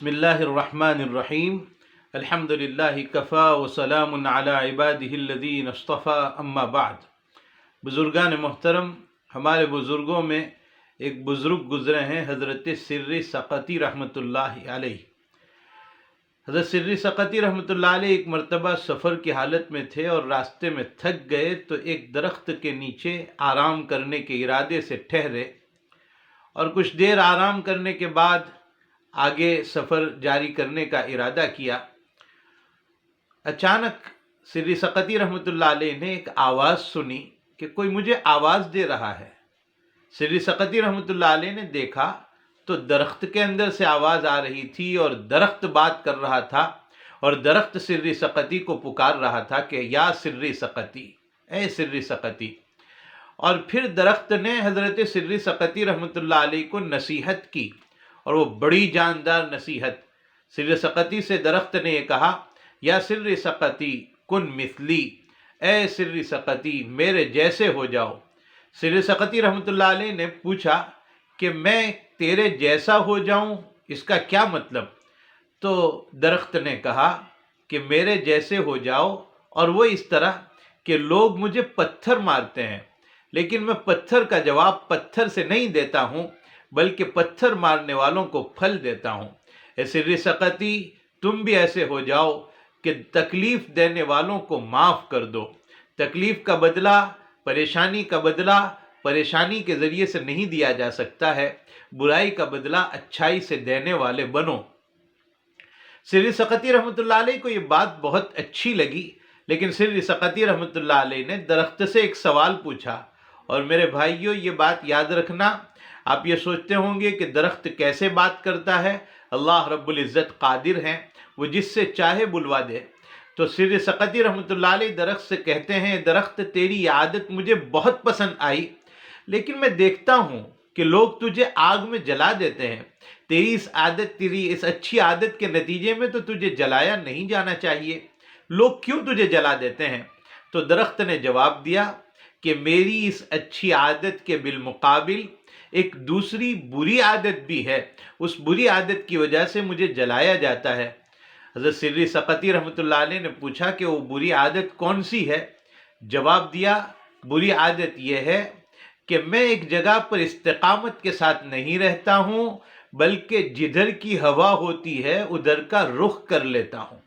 بسم اللہ الرحمن الرحیم الحمد للہ کفا وسلام علی عبادہ الذین اصطفیٰ اما بعد۔ بزرگان محترم، ہمارے بزرگوں میں ایک بزرگ گزرے ہیں، حضرت سری سقطی رحمۃ اللہ علیہ۔ حضرت سری سقطی رحمۃ اللہ علیہ ایک مرتبہ سفر کی حالت میں تھے اور راستے میں تھک گئے تو ایک درخت کے نیچے آرام کرنے کے ارادے سے ٹھہرے، اور کچھ دیر آرام کرنے کے بعد آگے سفر جاری کرنے کا ارادہ کیا۔ اچانک سری سقطی رحمۃ اللہ علیہ نے ایک آواز سنی کہ کوئی مجھے آواز دے رہا ہے۔ سری سقطی رحمۃ اللہ علیہ نے دیکھا تو درخت کے اندر سے آواز آ رہی تھی اور درخت بات کر رہا تھا، اور درخت سری سقطی کو پکار رہا تھا کہ یا سری سقطی، اے سری سقطی۔ اور پھر درخت نے حضرت سری سقطی رحمۃ اللہ علیہ کو نصیحت کی، اور وہ بڑی جاندار نصیحت۔ سری سقطی سے درخت نے یہ کہا، یا سری سقطی کن مثلی، اے سری سقطی میرے جیسے ہو جاؤ۔ سری سقطی رحمۃ اللہ علیہ نے پوچھا کہ میں تیرے جیسا ہو جاؤں، اس کا کیا مطلب؟ تو درخت نے کہا کہ میرے جیسے ہو جاؤ، اور وہ اس طرح کہ لوگ مجھے پتھر مارتے ہیں، لیکن میں پتھر کا جواب پتھر سے نہیں دیتا ہوں، بلکہ پتھر مارنے والوں کو پھل دیتا ہوں۔ اے سری سقطی، تم بھی ایسے ہو جاؤ کہ تکلیف دینے والوں کو معاف کر دو۔ تکلیف کا بدلہ، پریشانی کا بدلہ پریشانی کے ذریعے سے نہیں دیا جا سکتا ہے، برائی کا بدلہ اچھائی سے دینے والے بنو۔ سری سقطی رحمۃ اللہ علیہ کو یہ بات بہت اچھی لگی، لیکن سری سقطی رحمۃ اللہ علیہ نے درخت سے ایک سوال پوچھا۔ اور میرے بھائیوں، یہ بات یاد رکھنا، آپ یہ سوچتے ہوں گے کہ درخت کیسے بات کرتا ہے؟ اللہ رب العزت قادر ہیں، وہ جس سے چاہے بلوا دے۔ تو سری سقطی رحمۃ اللہ علیہ درخت سے کہتے ہیں، درخت تیری یہ عادت مجھے بہت پسند آئی، لیکن میں دیکھتا ہوں کہ لوگ تجھے آگ میں جلا دیتے ہیں۔ تیری اس اچھی عادت کے نتیجے میں تو تجھے جلایا نہیں جانا چاہیے، لوگ کیوں تجھے جلا دیتے ہیں؟ تو درخت نے جواب دیا کہ میری اس اچھی عادت کے بالمقابل ایک دوسری بری عادت بھی ہے، اس بری عادت کی وجہ سے مجھے جلایا جاتا ہے۔ حضرت سری سقطی رحمۃ اللہ علیہ نے پوچھا کہ وہ بری عادت کون سی ہے؟ جواب دیا، بری عادت یہ ہے کہ میں ایک جگہ پر استقامت کے ساتھ نہیں رہتا ہوں، بلکہ جدھر کی ہوا ہوتی ہے ادھر کا رخ کر لیتا ہوں۔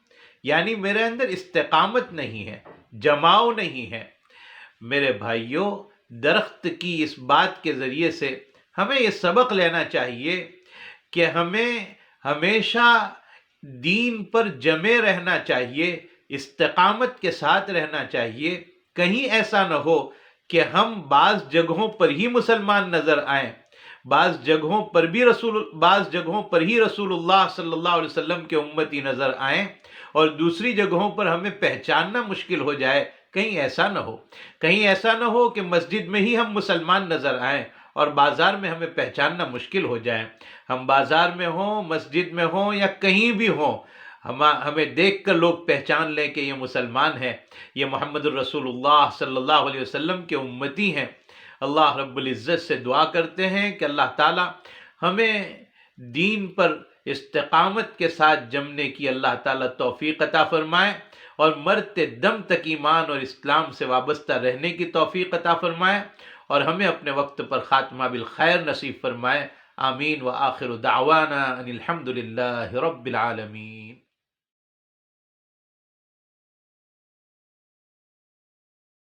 یعنی میرے اندر استقامت نہیں ہے، جماؤ نہیں ہے۔ میرے بھائیوں، درخت کی اس بات کے ذریعے سے ہمیں یہ سبق لینا چاہیے کہ ہمیں ہمیشہ دین پر جمے رہنا چاہیے، استقامت کے ساتھ رہنا چاہیے۔ کہیں ایسا نہ ہو کہ ہم بعض جگہوں پر ہی مسلمان نظر آئیں، بعض جگہوں پر ہی رسول اللہ صلی اللہ علیہ وسلم کے امتی نظر آئیں، اور دوسری جگہوں پر ہمیں پہچاننا مشکل ہو جائے۔ کہیں ایسا نہ ہو کہ مسجد میں ہی ہم مسلمان نظر آئیں اور بازار میں ہمیں پہچاننا مشکل ہو جائے۔ ہم بازار میں ہوں، مسجد میں ہوں یا کہیں بھی ہوں، ہمیں دیکھ کر لوگ پہچان لیں کہ یہ مسلمان ہیں، یہ محمد الرسول اللہ صلی اللہ علیہ وسلم کے امتی ہیں۔ اللہ رب العزت سے دعا کرتے ہیں کہ اللہ تعالی ہمیں دین پر استقامت کے ساتھ جمنے کی اللہ تعالی توفیق عطا فرمائے، اور مرتے دم تک ایمان اور اسلام سے وابستہ رہنے کی توفیق عطا فرمائے، اور ہمیں اپنے وقت پر خاتمہ بالخیر نصیب فرمائے۔ آمین۔ وآخر دعوانا ان الحمد للہ رب العالمین۔